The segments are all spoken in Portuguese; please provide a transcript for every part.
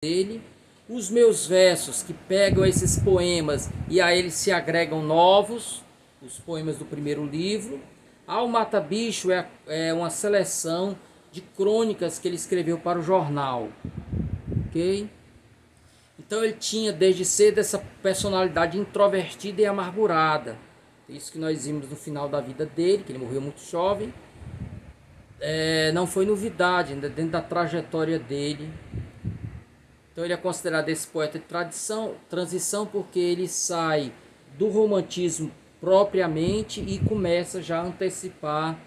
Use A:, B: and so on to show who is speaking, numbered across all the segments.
A: dele, os meus versos que pegam esses poemas e a eles se agregam novos, os poemas do primeiro livro. Ao Mata Bicho é uma seleção de crônicas que ele escreveu para o jornal, ok? Então ele tinha desde cedo essa personalidade introvertida e amargurada. Isso que nós vimos no final da vida dele, que ele morreu muito jovem. Não foi novidade, ainda dentro da trajetória dele. Então ele é considerado esse poeta de transição porque ele sai do romantismo propriamente e começa já a antecipar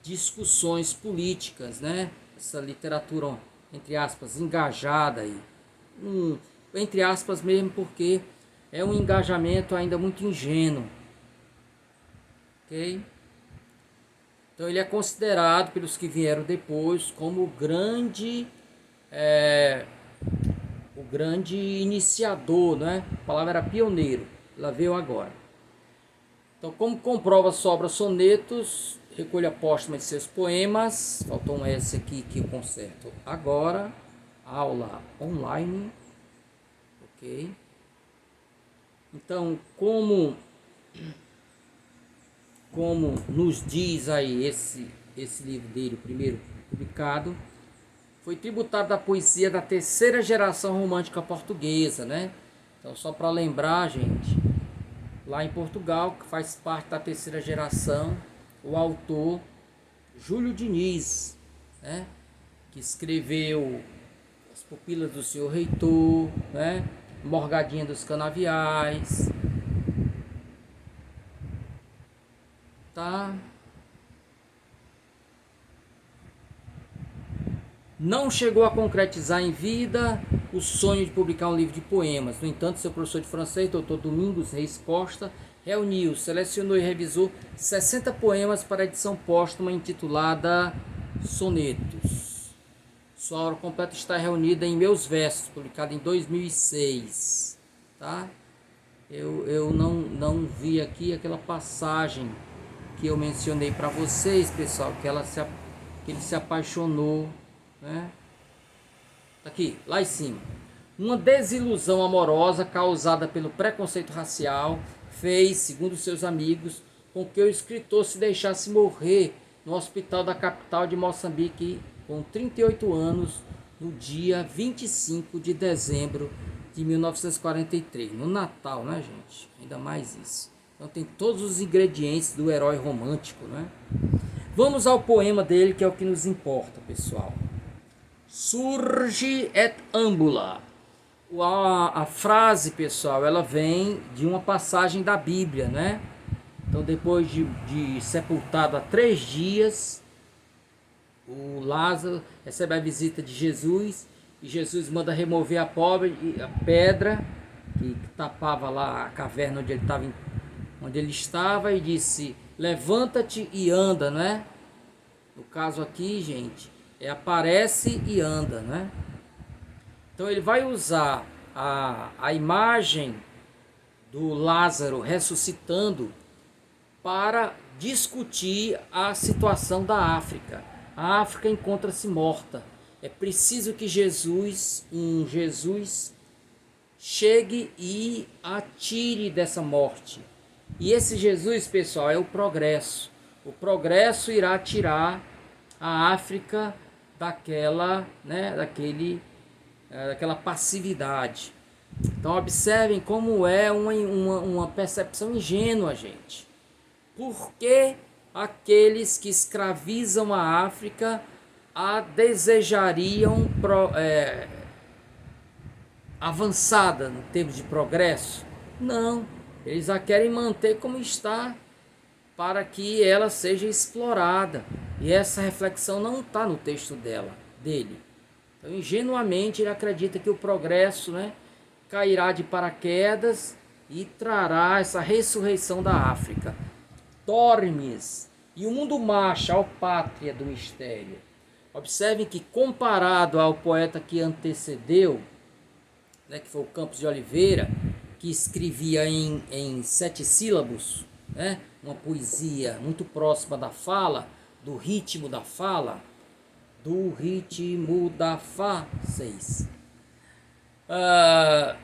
A: discussões políticas, né? Essa literatura, entre aspas, engajada aí. Entre aspas mesmo, porque é um engajamento ainda muito ingênuo. Ok? Então ele é considerado pelos que vieram depois como o grande iniciador, né? A palavra era pioneiro, ela veio agora. Então, como comprova sua obra Sonetos, recolha póstuma de seus poemas, faltou um S aqui que eu conserto agora, aula online, ok? Então, como nos diz aí esse livro dele, o primeiro publicado, foi tributado da poesia da terceira geração romântica portuguesa, né? Então, só para lembrar, gente, lá em Portugal, que faz parte da terceira geração, o autor Júlio Diniz, né? Que escreveu As Pupilas do Senhor Reitor, né? Morgadinha dos Canaviais, tá? Não chegou a concretizar em vida o sonho de publicar um livro de poemas. No entanto, seu professor de francês, Dr. Domingos Reis Costa, reuniu, selecionou e revisou 60 poemas para a edição póstuma intitulada Sonetos. Sua obra completa está reunida em Meus Versos, publicada em 2006. Tá? Eu não vi aqui aquela passagem que eu mencionei para vocês, pessoal, que ele se apaixonou, né? Tá aqui, lá em cima. Uma desilusão amorosa causada pelo preconceito racial fez, segundo seus amigos, com que o escritor se deixasse morrer no hospital da capital de Moçambique com 38 anos, no dia 25 de dezembro de 1943. No Natal, né, gente? Ainda mais isso. Então tem todos os ingredientes do herói romântico, né? Vamos ao poema dele, que é o que nos importa, pessoal. Surge et ambula. A frase, pessoal, ela vem de uma passagem da Bíblia, né? Então, depois de sepultado há 3 dias, o Lázaro recebe a visita de Jesus e Jesus manda remover a pedra que tapava lá a caverna onde ele estava e disse: levanta-te e anda, né? No caso aqui, gente, aparece e anda, né? Então ele vai usar a imagem do Lázaro ressuscitando para discutir a situação da África. A África encontra-se morta. É preciso que Jesus chegue e a tire dessa morte. E esse Jesus, pessoal, é o progresso. O progresso irá tirar a África daquela passividade. Então observem como é uma percepção ingênua, gente. Por que aqueles que escravizam a África a desejariam avançada no termos de progresso? Não, eles a querem manter como está, para que ela seja explorada. E essa reflexão não está no texto dele. Então, ingenuamente, ele acredita que o progresso, né, cairá de paraquedas e trará essa ressurreição da África. Dormes, e o mundo marcha, ó pátria do mistério. Observem que, comparado ao poeta que antecedeu, né, que foi o Campos de Oliveira, que escrevia em 7 sílabos, né, uma poesia muito próxima da fala, do ritmo da fala, 6. Ah,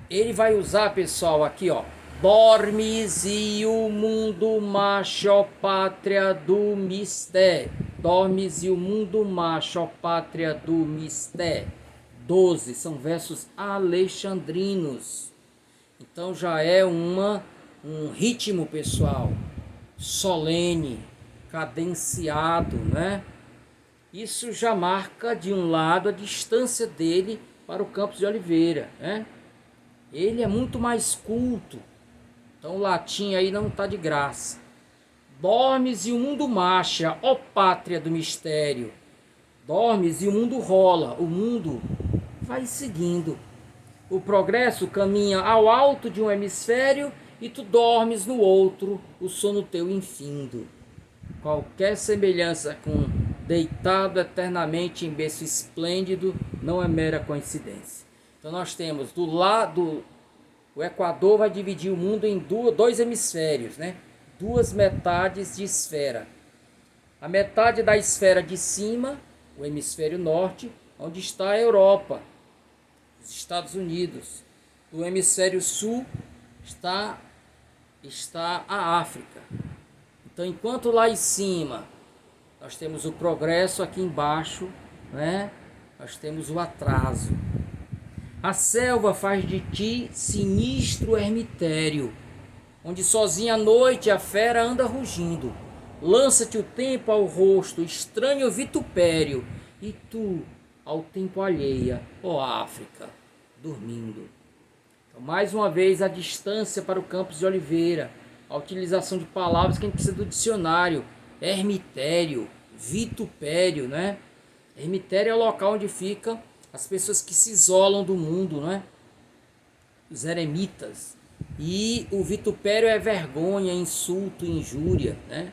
A: ele vai usar, pessoal, aqui, ó. Dormes e o mundo macho, ó pátria do mistério. Dormes e o mundo macho, ó pátria do mistério. 12 são versos alexandrinos. Então já é um ritmo, pessoal, solene, cadenciado, né? Isso já marca de um lado a distância dele para o Campos de Oliveira, né? Ele é muito mais culto, então o latim aí não está de graça. Dormes e o mundo marcha, ó pátria do mistério. Dormes e o mundo rola, o mundo vai seguindo. O progresso caminha ao alto de um hemisfério e tu dormes no outro, o sono teu infindo. Qualquer semelhança com deitado eternamente em berço esplêndido não é mera coincidência. Então nós temos do lado, o Equador vai dividir o mundo em dois hemisférios, né? Duas metades de esfera. A metade da esfera de cima, o hemisfério norte, onde está a Europa, os Estados Unidos. Do hemisfério sul está a África. Então, enquanto lá em cima nós temos o progresso, aqui embaixo, né, nós temos o atraso. A selva faz de ti sinistro ermitério, onde sozinha à noite a fera anda rugindo. Lança-te o tempo ao rosto, estranho vitupério, e tu, ao tempo alheia, ó África, dormindo. Então, mais uma vez, a distância para o Campos de Oliveira, a utilização de palavras que a gente precisa do dicionário. Ermitério, vitupério, né? Ermitério é o local onde ficam as pessoas que se isolam do mundo, né? Os eremitas. E o vitupério é vergonha, insulto, injúria, né?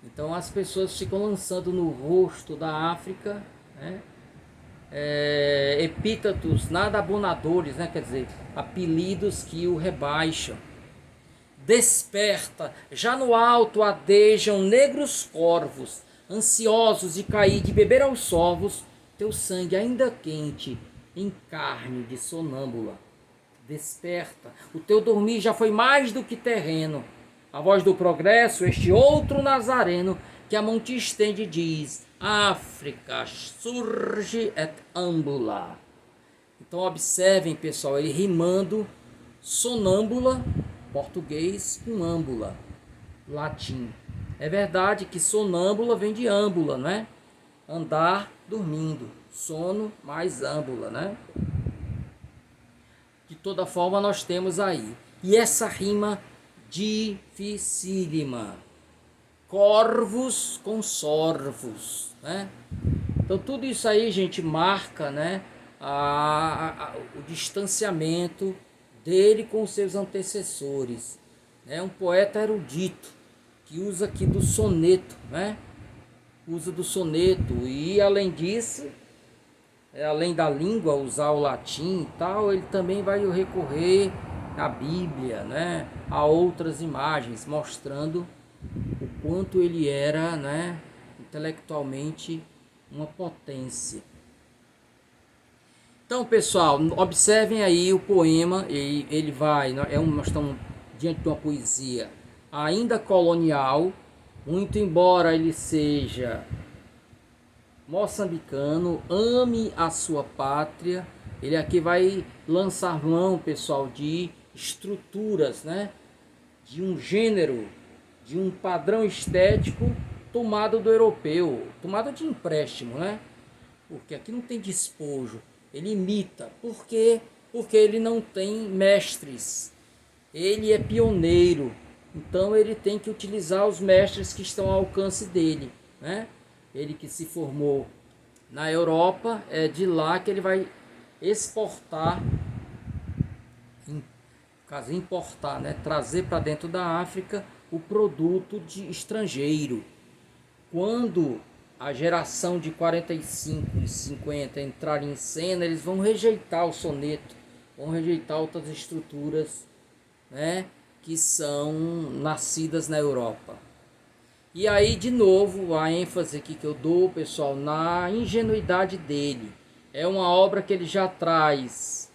A: Então as pessoas ficam lançando no rosto da África, né, epítetos nada abonadores, né? Quer dizer, apelidos que o rebaixam. Desperta, já no alto adejam negros corvos, ansiosos de cair, de beber aos sorvos, teu sangue ainda quente, em carne de sonâmbula. Desperta, o teu dormir já foi mais do que terreno. A voz do progresso, este outro nazareno, que a mão te estende e diz: África, surge et ambula. Então observem, pessoal, ele rimando sonâmbula, português, com âmbula, latim. É verdade que sonâmbula vem de âmbula, né? Andar dormindo, sono mais âmbula, né? De toda forma nós temos aí. E essa rima dificílima. Corvos com sorvos, né? Então tudo isso aí, gente, marca, né, o distanciamento dele com seus antecessores. É um poeta erudito que usa aqui do soneto, né? Usa do soneto e além disso, além da língua usar o latim e tal, ele também vai recorrer à Bíblia, né? A outras imagens mostrando o quanto ele era, né, intelectualmente uma potência. Então, pessoal, observem aí o poema, ele vai, nós estamos diante de uma poesia ainda colonial, muito embora ele seja moçambicano, ame a sua pátria, ele aqui vai lançar mão, pessoal, de estruturas, né, de um gênero, de um padrão estético tomado do europeu, tomado de empréstimo, né? Porque aqui não tem despojo, ele imita. Por quê? Porque ele não tem mestres, ele é pioneiro, então ele tem que utilizar os mestres que estão ao alcance dele, né? Ele que se formou na Europa, é de lá que ele vai exportar, no caso importar, né? Trazer para dentro da África o produto de estrangeiro. Quando a geração de 45 e 50 entrar em cena, eles vão rejeitar o soneto, vão rejeitar outras estruturas, né, que são nascidas na Europa. E aí, de novo, a ênfase aqui que eu dou, pessoal, na ingenuidade dele. É uma obra que ele já traz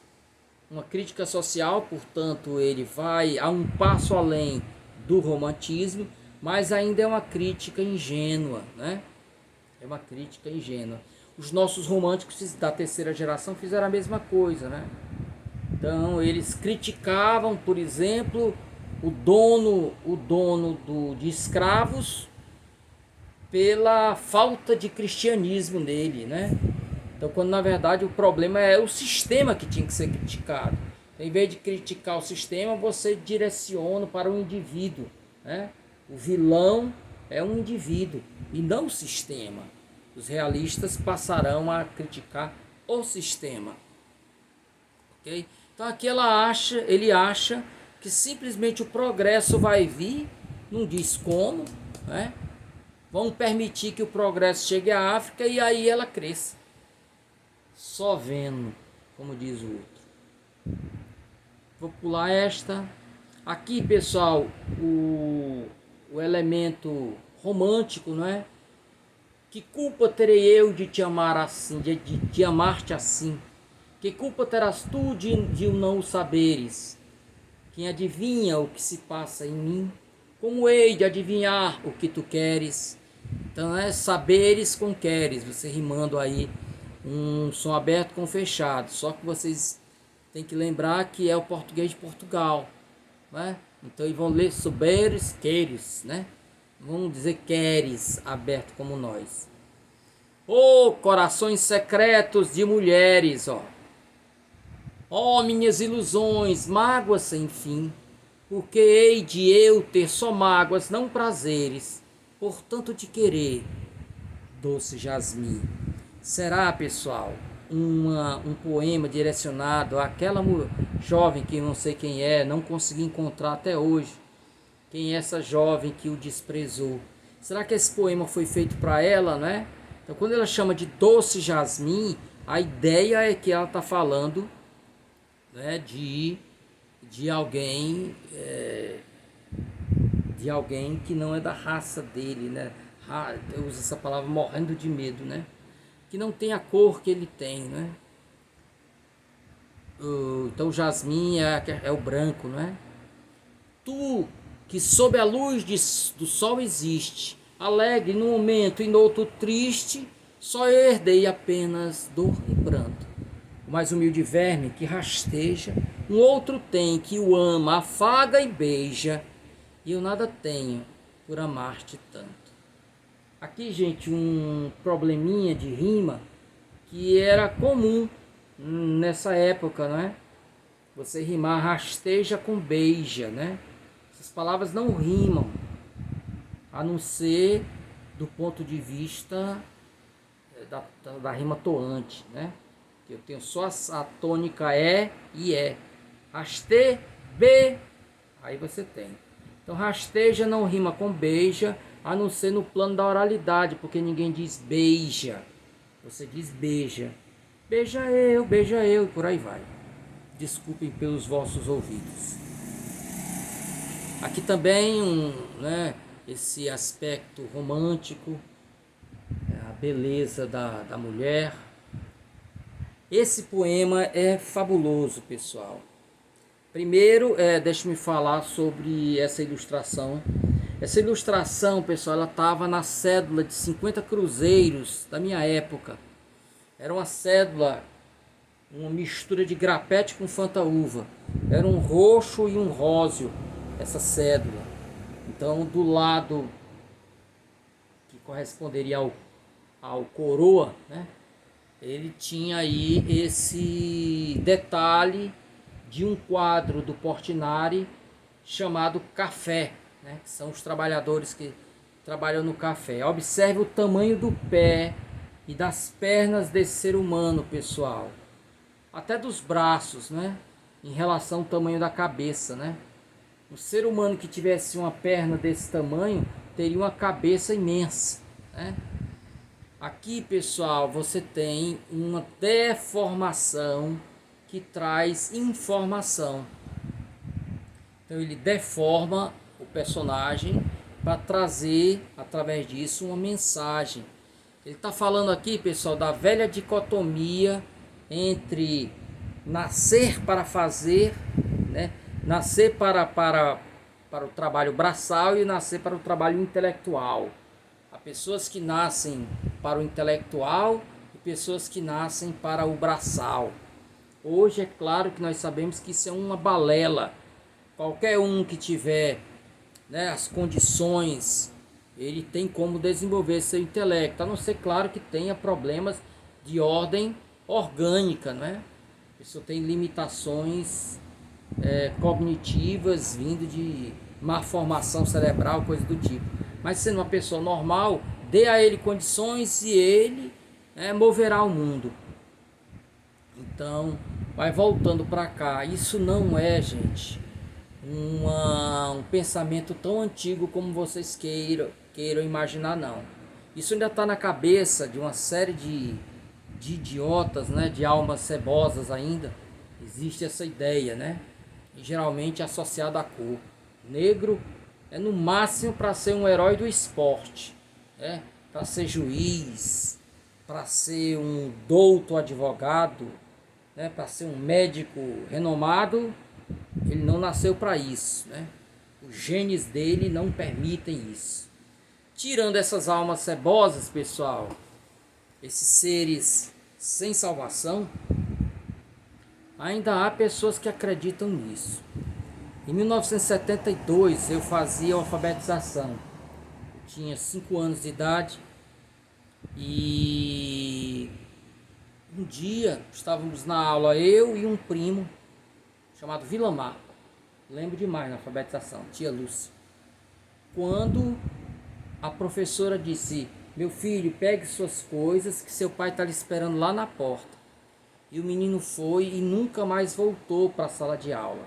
A: uma crítica social, portanto ele vai a um passo além do romantismo, mas ainda é uma crítica ingênua, né? É uma crítica ingênua. Os nossos românticos da terceira geração fizeram a mesma coisa, né? Então eles criticavam, por exemplo, de escravos pela falta de cristianismo nele, né? Então, quando na verdade o problema é o sistema que tinha que ser criticado. Então, em vez de criticar o sistema, você direciona para o indivíduo, né? O vilão é um indivíduo e não o sistema. Os realistas passarão a criticar o sistema, ok? Então aqui ele acha que simplesmente o progresso vai vir, não diz como, né? Vão permitir que o progresso chegue à África e aí ela cresça. Só vendo, como diz o outro. Vou pular esta. Aqui, pessoal, o elemento romântico, não é? Que culpa terei eu de te amar assim, de amar-te assim? Que culpa terás tu de não o saberes? Quem adivinha o que se passa em mim? Como hei de adivinhar o que tu queres? Então é saberes com queres, você rimando aí um som aberto com fechado. Só que vocês têm que lembrar que é o português de Portugal, né? Então eles vão ler saberes, queres, né? Vamos dizer queres aberto como nós. Oh, corações secretos de mulheres, ó. Oh, minhas ilusões, mágoas sem fim. Porque hei de eu ter só mágoas, não prazeres, portanto te querer, doce Jasmim. Será, pessoal, um poema direcionado àquela jovem que não sei quem é, não consegui encontrar até hoje. Quem é essa jovem que o desprezou? Será que esse poema foi feito para ela, né? Então, quando ela chama de doce Jasmim, a ideia é que ela está falando, né, de alguém que não é da raça dele, né? Eu uso essa palavra morrendo de medo, né? Que não tem a cor que ele tem, né? Então o jasmim é o branco, né? Tu que sob a luz do sol existe, alegre num momento e no outro triste, só eu herdei apenas dor e pranto. O mais humilde verme que rasteja, um outro tem que o ama, afaga e beija, e eu nada tenho por amar-te tanto. Aqui, gente, um probleminha de rima que era comum nessa época, né? Você rimar rasteja com beija, né? Essas palavras não rimam, a não ser do ponto de vista da rima toante, né? Eu tenho só a tônica e é. Raste, be, aí você tem. Então rasteja não rima com beija, a não ser no plano da oralidade, porque ninguém diz beija. Você diz beija. Beija eu, e por aí vai. Desculpem pelos vossos ouvidos. Aqui também né, esse aspecto romântico, a beleza da mulher. Esse poema é fabuloso, pessoal. Primeiro, deixe-me falar sobre essa ilustração. Essa ilustração, pessoal, ela estava na cédula de 50 cruzeiros da minha época. Era uma cédula, uma mistura de grapete com fantaúva. Era um roxo e um róseo, essa cédula. Então, do lado que corresponderia ao coroa, né? Ele tinha aí esse detalhe de um quadro do Portinari chamado Café, né? Que são os trabalhadores que trabalham no café. Observe o tamanho do pé e das pernas desse ser humano, pessoal. Até dos braços, né? Em relação ao tamanho da cabeça, né? Um ser humano que tivesse uma perna desse tamanho teria uma cabeça imensa, né? Aqui, pessoal, você tem uma deformação que traz informação. Então ele deforma o personagem para trazer, através disso, uma mensagem. Ele está falando aqui, pessoal, da velha dicotomia entre nascer para fazer, né? Nascer para o trabalho braçal e nascer para o trabalho intelectual. Há pessoas que nascem para o intelectual e pessoas que nascem para o braçal. Hoje é claro que nós sabemos que isso é uma balela. Qualquer um que tiver, né, as condições, ele tem como desenvolver seu intelecto, a não ser, claro, que tenha problemas de ordem orgânica, né? A pessoa tem limitações cognitivas vindo de má formação cerebral, coisa do tipo. Mas sendo uma pessoa normal, dê a ele condições e ele moverá o mundo. Então, vai voltando para cá. Isso não é, gente, um pensamento tão antigo como vocês queiram imaginar, não. Isso ainda está na cabeça de uma série de idiotas, né, de almas cebosas ainda. Existe essa ideia, né? E geralmente associada à cor. Negro é no máximo para ser um herói do esporte, né? Para ser juiz, para ser um douto advogado, né? Para ser um médico renomado. Ele não nasceu para isso, né? Os genes dele não permitem isso. Tirando essas almas cebosas, pessoal, esses seres sem salvação, ainda há pessoas que acreditam nisso. Em 1972 eu fazia alfabetização. Eu tinha 5 anos de idade e um dia estávamos na aula, eu e um primo chamado Vilamar. Lembro demais na alfabetização, tia Lúcia. Quando a professora disse: meu filho, pegue suas coisas que seu pai está lhe esperando lá na porta. E o menino foi e nunca mais voltou para a sala de aula.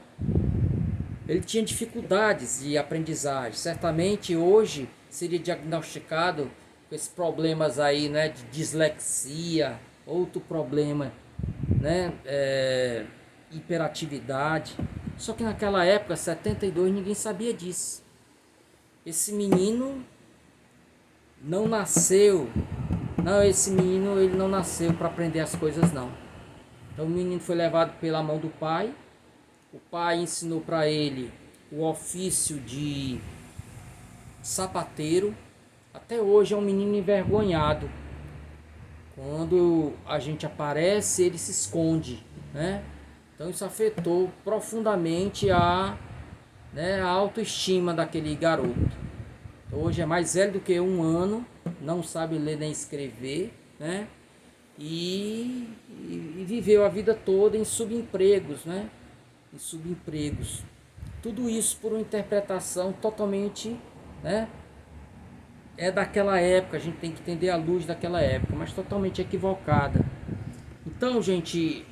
A: Ele tinha dificuldades de aprendizagem. Certamente hoje seria diagnosticado com esses problemas aí, né, de dislexia, outro problema, né, hiperatividade. Só que naquela época, 72, ninguém sabia disso. Esse menino não nasceu, esse menino ele não nasceu para aprender as coisas, não. Então o menino foi levado pela mão do pai. O pai ensinou para ele o ofício de sapateiro. Até hoje é um menino envergonhado. Quando a gente aparece, ele se esconde, né? Então isso afetou profundamente a autoestima daquele garoto. Então, hoje é mais velho do que 1 ano, não sabe ler nem escrever, né? E viveu a vida toda em subempregos, né? Em subempregos. Tudo isso por uma interpretação totalmente, né? É daquela época, a gente tem que entender a luz daquela época, mas totalmente equivocada. Então, gente,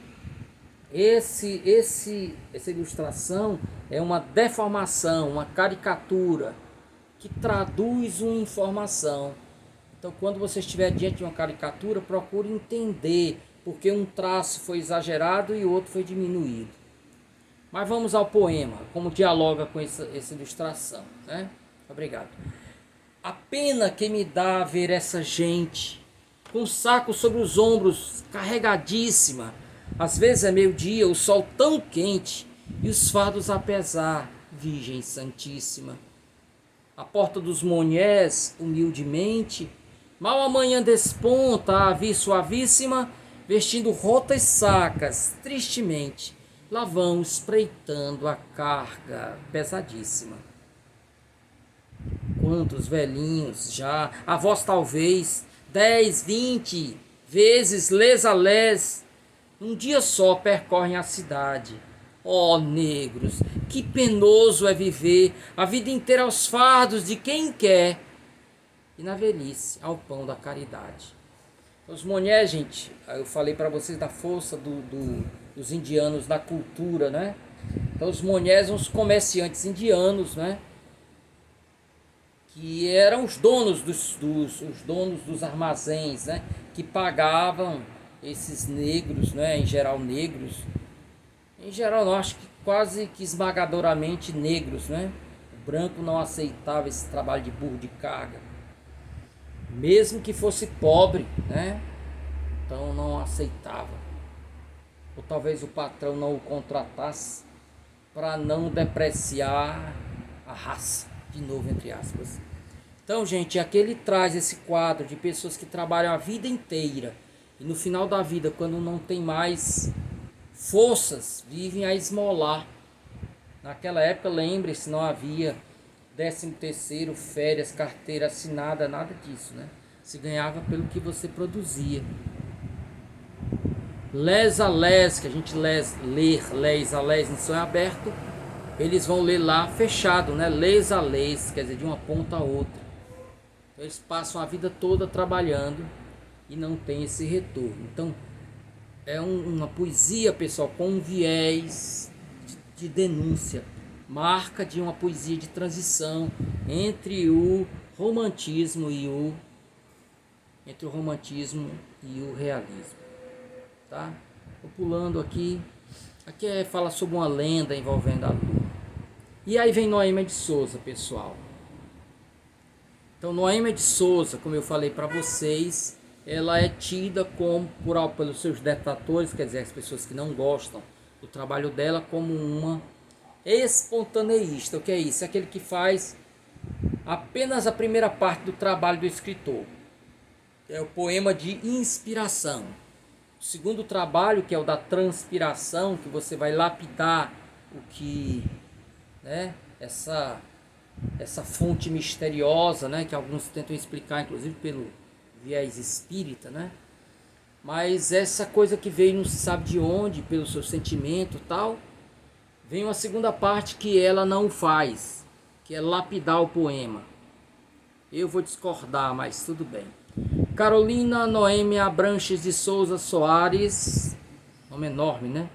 A: essa ilustração é uma deformação, uma caricatura que traduz uma informação. Então, quando você estiver diante de uma caricatura, procure entender porque um traço foi exagerado e o outro foi diminuído. Mas vamos ao poema, como dialoga com essa ilustração, né? Obrigado. A pena que me dá ver essa gente com o saco sobre os ombros, carregadíssima. Às vezes é meio-dia, o sol tão quente e os fardos a pesar, Virgem Santíssima. A porta dos Monhés, humildemente, mal amanhã desponta a ave suavíssima, vestindo rotas sacas, tristemente, lá vão espreitando a carga pesadíssima. Quantos velhinhos já, a vós talvez, 10, 20 vezes les a les, num dia só percorrem a cidade. Ó negros, que penoso é viver a vida inteira aos fardos de quem quer e na velhice ao pão da caridade. Os Monhés, gente, eu falei para vocês da força dos indianos na cultura, né? Então os Monhés são os comerciantes indianos, né? Que eram os donos dos armazéns, né? Que pagavam esses negros, né? Em geral negros. Em geral, eu acho que quase que esmagadoramente negros, né? O branco não aceitava esse trabalho de burro de carga. mesmo que fosse pobre, né? Então não aceitava. Ou talvez o patrão não o contratasse para não depreciar a raça, de novo entre aspas. Então, gente, aqui ele traz esse quadro de pessoas que trabalham a vida inteira e no final da vida, quando não tem mais forças, vivem a esmolar. Naquela época, lembre-se, não havia 13º, férias, carteira assinada, nada disso, né? Se ganhava pelo que você produzia. Les a les, que a gente ler les a les em sonho aberto, eles vão ler lá fechado, né? Les a les, quer dizer, de uma ponta a outra. Então, eles passam a vida toda trabalhando e não tem esse retorno. Então, é uma poesia, pessoal, com um viés de denúncia, marca de uma poesia de transição entre o romantismo e o realismo, tá? Vou pulando aqui. Aqui fala sobre uma lenda envolvendo a lua. E aí vem Noêmia de Souza, pessoal. Então, Noêmia de Souza, como eu falei para vocês, ela é tida como, pelos seus detratores, quer dizer, as pessoas que não gostam do trabalho dela, como uma espontaneísta. O que é isso? É aquele que faz apenas a primeira parte do trabalho do escritor. É o poema de inspiração. O segundo trabalho, que é o da transpiração, que você vai lapidar o que, né, essa fonte misteriosa, né, que alguns tentam explicar, inclusive pelo viés espírita, né? Mas essa coisa que veio não se sabe de onde, pelo seu sentimento e tal, vem uma segunda parte que ela não faz, que é lapidar o poema. Eu vou discordar, mas tudo bem. Carolina Noêmia Abranches de Souza Soares, nome enorme, né?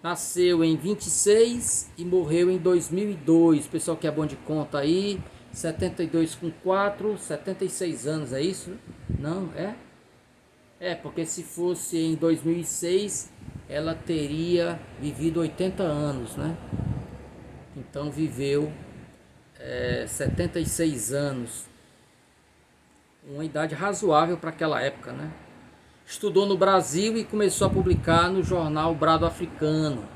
A: Nasceu em 26 e morreu em 2002. Pessoal que é bom de conta aí, 72 com 4, 76 anos, é isso? Não, é? É, porque se fosse em 2006, ela teria vivido 80 anos, né? Então viveu 76 anos. Uma idade razoável para aquela época, né? Estudou no Brasil e começou a publicar no jornal Brado Africano.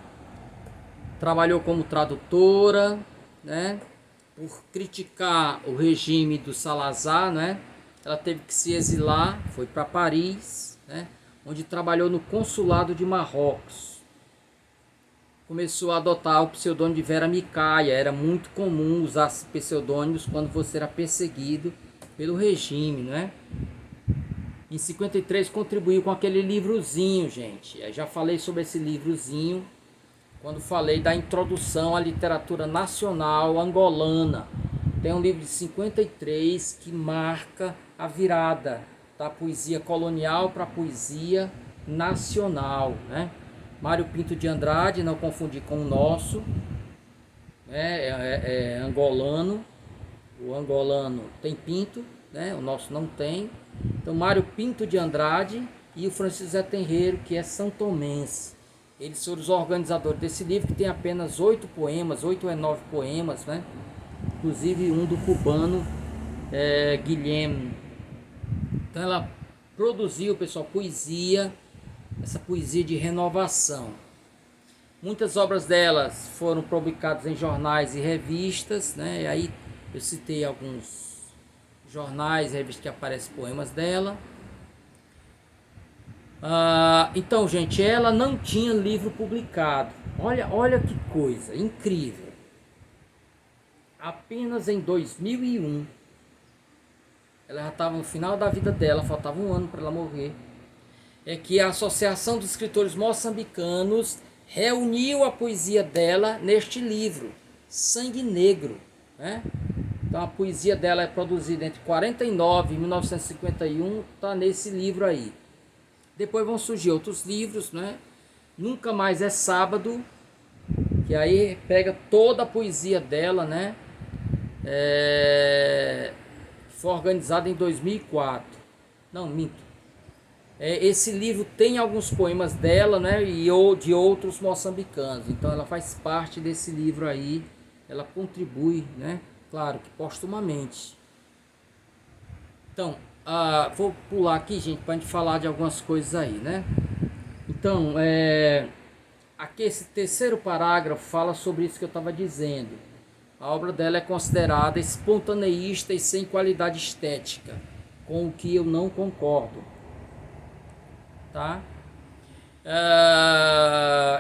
A: Trabalhou como tradutora, né? Por criticar o regime do Salazar, né? Ela teve que se exilar, foi para Paris, né? Onde trabalhou no consulado de Marrocos. Começou a adotar o pseudônimo de Vera Micaia. Era muito comum usar pseudônimos quando você era perseguido pelo regime, né? Em 53 contribuiu com aquele livrozinho, gente. Eu já falei sobre esse livrozinho quando falei da introdução à literatura nacional angolana. Tem um livro de 53 que marca a virada da poesia colonial para a poesia nacional, né? Mário Pinto de Andrade, não confundir com o nosso, né? É angolano. O angolano tem Pinto, né? O nosso não tem. Então, Mário Pinto de Andrade e o Francisco Zé Tenreiro, que é santomense. Eles foram os organizadores desse livro, que tem apenas 8 poemas, 8 ou 9 poemas, né? Inclusive um do cubano Guilherme. Então ela produziu, pessoal, poesia, essa poesia de renovação. Muitas obras delas foram publicadas em jornais e revistas, né? E aí eu citei alguns jornais e revistas que aparecem poemas dela. Então, gente, ela não tinha livro publicado. Olha que coisa incrível. Apenas em 2001, ela já estava no final da vida dela, faltava um ano para ela morrer, é que a Associação dos Escritores Moçambicanos reuniu a poesia dela neste livro, Sangue Negro, né? Então a poesia dela é produzida entre 49 e 1951, está nesse livro aí. Depois vão surgir outros livros, né? Nunca Mais é Sábado, que aí pega toda a poesia dela, né? Foi organizado em 2004. Não, minto. Esse livro tem alguns poemas dela, né? E de outros moçambicanos. Então ela faz parte desse livro aí. Ela contribui, né? Claro que postumamente. Então, vou pular aqui, gente, para a gente falar de algumas coisas aí, né? Então, aqui esse terceiro parágrafo fala sobre isso que eu estava dizendo. A obra dela é considerada espontaneísta e sem qualidade estética, com o que eu não concordo, tá?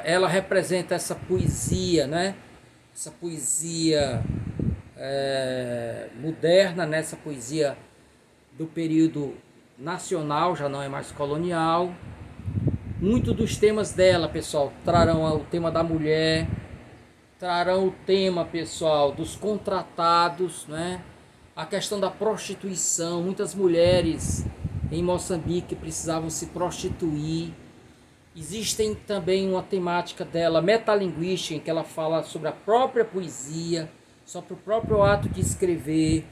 A: Ela representa essa poesia, né? Essa poesia moderna, né? Essa poesia do período nacional, já não é mais colonial. Muitos dos temas dela, pessoal, trarão o tema da mulher, trarão o tema, pessoal, dos contratados, né? A questão da prostituição. Muitas mulheres em Moçambique precisavam se prostituir. Existem também uma temática dela metalinguística, em que ela fala sobre a própria poesia, sobre o próprio ato de escrever.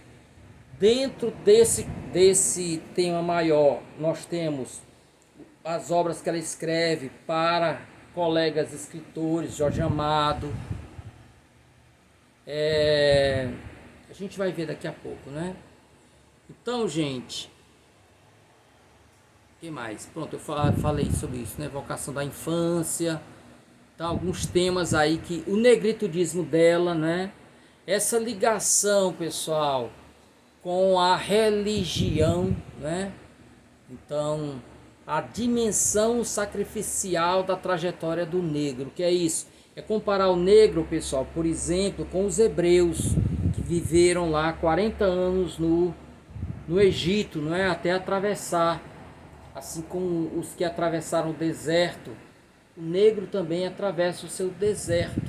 A: Dentro desse tema maior, nós temos as obras que ela escreve para colegas escritores, Jorge Amado. A gente vai ver daqui a pouco, né? Então, gente, o que mais? Pronto, eu falei sobre isso, né? Vocação da infância, tá? Alguns temas aí que o negritude dela, né? Essa ligação, pessoal, com a religião, né? Então, a dimensão sacrificial da trajetória do negro, que é isso? É comparar o negro, pessoal, por exemplo, com os hebreus, que viveram lá 40 anos no Egito, não é? Até atravessar, assim como os que atravessaram o deserto, o negro também atravessa o seu deserto,